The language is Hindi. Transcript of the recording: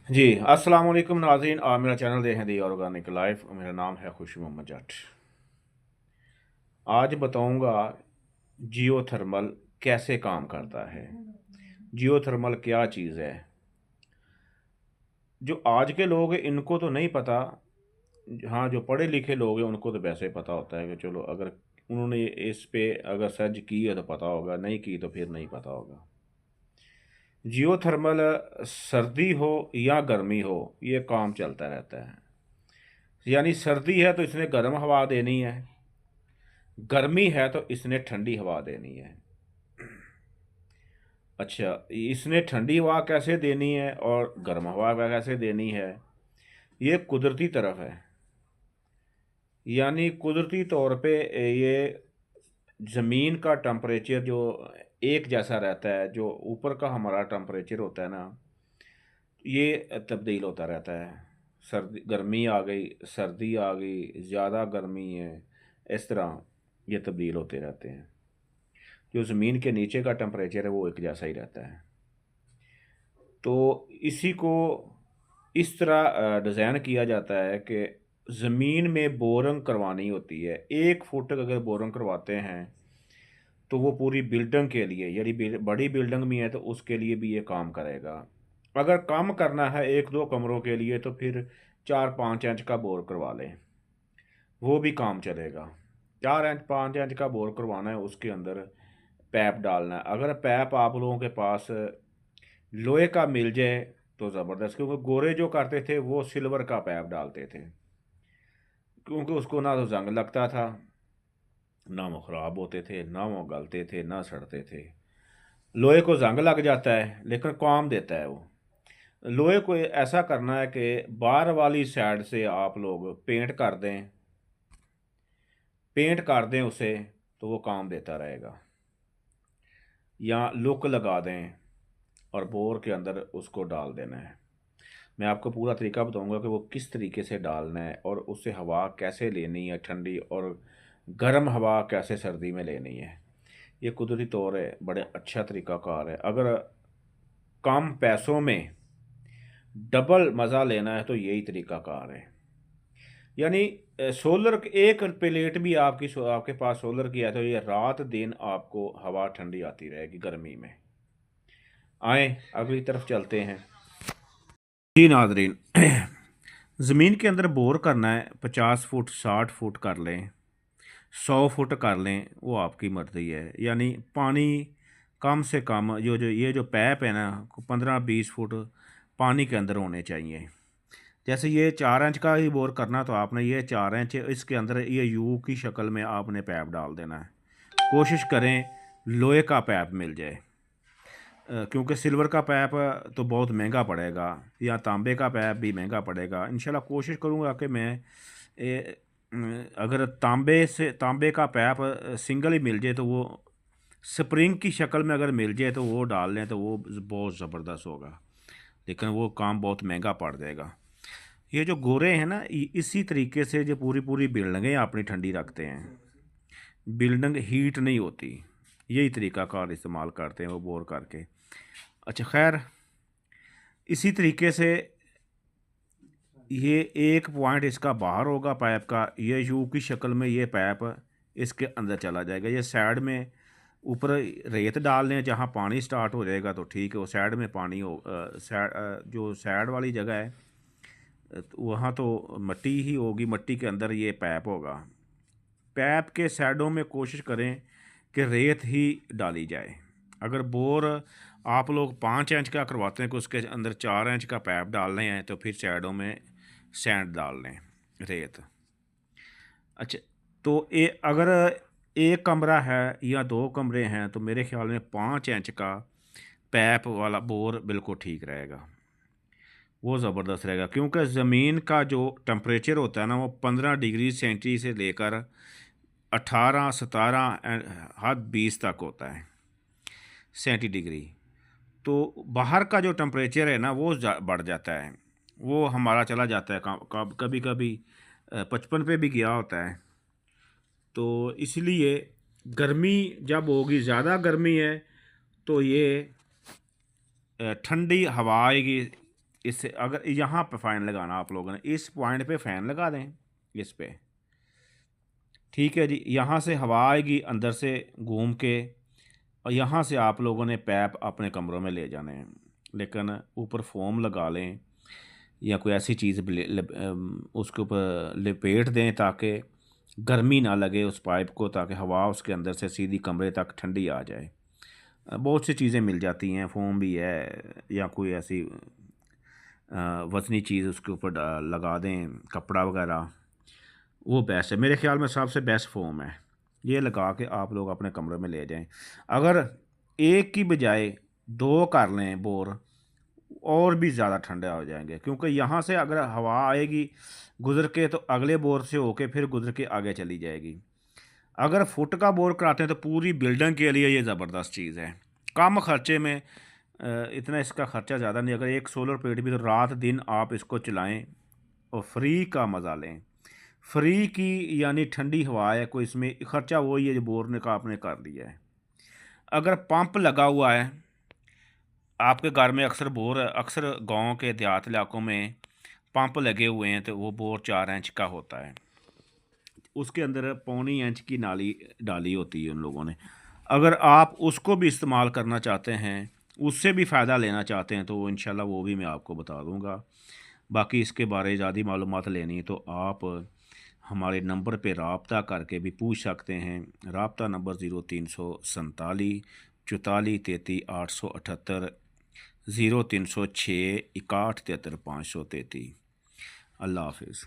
जी, अस्सलाम वालेकुम नाज़रीन। आप मेरा चैनल देखें दी ऑर्गेनिक लाइफ। मेरा नाम है खुशी मोहम्मद जट। आज बताऊंगा जियोथर्मल कैसे काम करता है। जियोथर्मल क्या चीज़ है? जो आज के लोग हैं इनको तो नहीं पता। हाँ, जो पढ़े लिखे लोग हैं उनको तो वैसे ही पता होता है कि चलो अगर उन्होंने इस पे अगर सर्च की है तो पता होगा, नहीं की तो फिर नहीं पता होगा। जियोथर्मल सर्दी हो या गर्मी हो, ये काम चलता रहता है। यानी सर्दी है तो इसने गर्म हवा देनी है, गर्मी है तो इसने ठंडी हवा देनी है। अच्छा, इसने ठंडी हवा कैसे देनी है और गर्म हवा कैसे देनी है, ये कुदरती तरफ है। यानी कुदरती तौर पे ये ज़मीन का टेम्परेचर जो एक जैसा रहता है, जो ऊपर का हमारा टेम्परेचर होता है ना, ये तब्दील होता रहता है। सर्दी गर्मी आ गई, सर्दी आ गई, ज़्यादा गर्मी है, इस तरह ये तब्दील होते रहते हैं। जो ज़मीन के नीचे का टेम्परेचर है वो एक जैसा ही रहता है। तो इसी को इस तरह डिज़ाइन किया जाता है कि ज़मीन में बोरिंग करवानी होती है। 1 फुट अगर बोरिंग करवाते हैं तो वो पूरी बिल्डिंग के लिए, यदि बड़ी बिल्डिंग भी है तो उसके लिए भी ये काम करेगा। अगर कम करना है 1-2 कमरों के लिए तो फिर 4-5 इंच का बोर करवा लें, वो भी काम चलेगा। 4 इंच 5 इंच का बोर करवाना है, उसके अंदर पैप डालना है। अगर पैप आप लोगों के पास लोहे का मिल जाए तो ज़बरदस्त, क्योंकि गोरे जो करते थे वो सिल्वर का पैप डालते थे, क्योंकि उसको ना तो जंग लगता था, ना वो ख़राब होते थे, ना वो गलते थे, ना सड़ते थे। लोहे को जंग लग जाता है लेकिन काम देता है वो। लोहे को ऐसा करना है कि बाहर वाली साइड से आप लोग पेंट कर दें उसे, तो वो काम देता रहेगा। या लुक लगा दें और बोर के अंदर उसको डाल देना है। मैं आपको पूरा तरीका बताऊंगा कि वो किस तरीके से डालना है और उससे हवा कैसे लेनी है ठंडी, और गर्म हवा कैसे सर्दी में लेनी है। ये कुदरती तौर है, बड़े अच्छा तरीकाकार है। अगर कम पैसों में डबल मज़ा लेना है तो यही तरीकाकार है। यानी सोलर एक प्लेट भी आपके पास सोलर की है तो ये रात दिन आपको हवा ठंडी आती रहेगी गर्मी में। आए अगली तरफ चलते हैं। जी नाजरीन, ज़मीन के अंदर बोर करना है, 50 फुट 60 फुट कर लें, 100 फुट कर लें, वो आपकी मर्ज़ी है। यानी पानी कम से कम जो ये जो पैप है ना, 15-20 फुट पानी के अंदर होने चाहिए। जैसे ये 4 इंच का ही बोर करना तो आपने ये 4 इंच इसके अंदर ये यू की शक्ल में आपने पैप डाल देना है। कोशिश करें लोहे का पैप मिल जाए, क्योंकि सिल्वर का पैप तो बहुत महंगा पड़ेगा, या तांबे का पैप भी महंगा पड़ेगा। इंशाल्लाह कोशिश करूँगा कि मैं अगर तांबे का पैप सिंगल ही मिल जाए तो वो स्प्रिंग की शक्ल में अगर मिल जाए तो वो डाल लें तो वो बहुत ज़बरदस्त होगा, लेकिन वो काम बहुत महंगा पड़ जाएगा। ये जो गोरे हैं ना, इसी तरीके से जो पूरी पूरी बिल्डिंगें अपनी ठंडी रखते हैं, बिल्डिंग हीट नहीं होती, यही तरीका कार इस्तेमाल करते हैं वो बोर करके। अच्छा खैर, इसी तरीके से ये एक पॉइंट इसका बाहर होगा पाइप का, ये यू की शक्ल में ये पाइप इसके अंदर चला जाएगा। ये साइड में ऊपर रेत डाल लें, जहाँ पानी स्टार्ट हो जाएगा तो ठीक है, वो साइड में पानी हो, जो साइड वाली जगह है तो वहाँ तो मिट्टी ही होगी, मिट्टी के अंदर ये पाइप होगा। पाइप के साइडों में कोशिश करें कि रेत ही डाली जाए। अगर बोर आप लोग 5 इंच का करवाते हैं कि उसके अंदर 4 इंच का पाइप डालने हैं तो फिर साइडों में सैंड डाल लें, रेत। अच्छा, तो अगर एक कमरा है या 2 कमरे हैं तो मेरे ख्याल में 5 इंच का पैप वाला बोर बिल्कुल ठीक रहेगा, वो ज़बरदस्त रहेगा। क्योंकि ज़मीन का जो टेम्परेचर होता है ना, वो 15 डिग्री सेंटी से लेकर 18-17 हद 20 तक होता है सेंटी डिग्री। तो बाहर का जो टेम्परेचर है ना वो बढ़ जाता है, वो हमारा चला जाता है कभी कभी 55 पे भी गया होता है। तो इसलिए गर्मी जब होगी, ज़्यादा गर्मी है तो ये ठंडी हवा आएगी, इससे अगर यहाँ पे फ़ैन लगाना आप लोगों ने, इस पॉइंट पे फ़ैन लगा दें इस पे, ठीक है जी। यहाँ से हवा आएगी अंदर से घूम के, और यहाँ से आप लोगों ने पैप अपने कमरों में ले जाने हैं, लेकिन ऊपर फोम लगा लें या कोई ऐसी चीज़ उसके ऊपर लपेट दें ताकि गर्मी ना लगे उस पाइप को, ताकि हवा उसके अंदर से सीधी कमरे तक ठंडी आ जाए। बहुत सी चीज़ें मिल जाती हैं, फोम भी है या कोई ऐसी वज़नी चीज़ उसके ऊपर लगा दें, कपड़ा वगैरह, वो बेस्ट है मेरे ख्याल में, सबसे बेस्ट फोम है। ये लगा के आप लोग अपने कमरे में ले जाएं। अगर एक की बजाय 2 कर लें बोर, और भी ज़्यादा ठंडा हो जाएंगे, क्योंकि यहाँ से अगर हवा आएगी गुजर के तो अगले बोर से होके फिर गुजर के आगे चली जाएगी। अगर फुट का बोर कराते हैं तो पूरी बिल्डिंग के लिए ये ज़बरदस्त चीज़ है, कम खर्चे में। इतना इसका ख़र्चा ज़्यादा नहीं। अगर एक सोलर प्लेट भी, तो रात दिन आप इसको चलाएं और फ्री का मज़ा लें। फ्री की यानी ठंडी हवा है, कोई इसमें ख़र्चा वही है जो बोर का आपने कर दिया है। अगर पंप लगा हुआ है आपके घर में, अक्सर गांव के देहात इलाकों में पंप लगे हुए हैं, तो वो बोर 4 इंच का होता है, उसके अंदर 1.25 इंच की नाली डाली होती है उन लोगों ने। अगर आप उसको भी इस्तेमाल करना चाहते हैं, उससे भी फ़ायदा लेना चाहते हैं, तो इंशाल्लाह वो भी मैं आपको बता दूंगा। बाकी इसके बारे ज़्यादा मालूमात लेनी है तो आप हमारे नंबर पे रब्ता करके भी पूछ सकते हैं। रब्ता नंबर 0347 44 33 878, 0306 61 73 533। अल्लाह हाफिज़।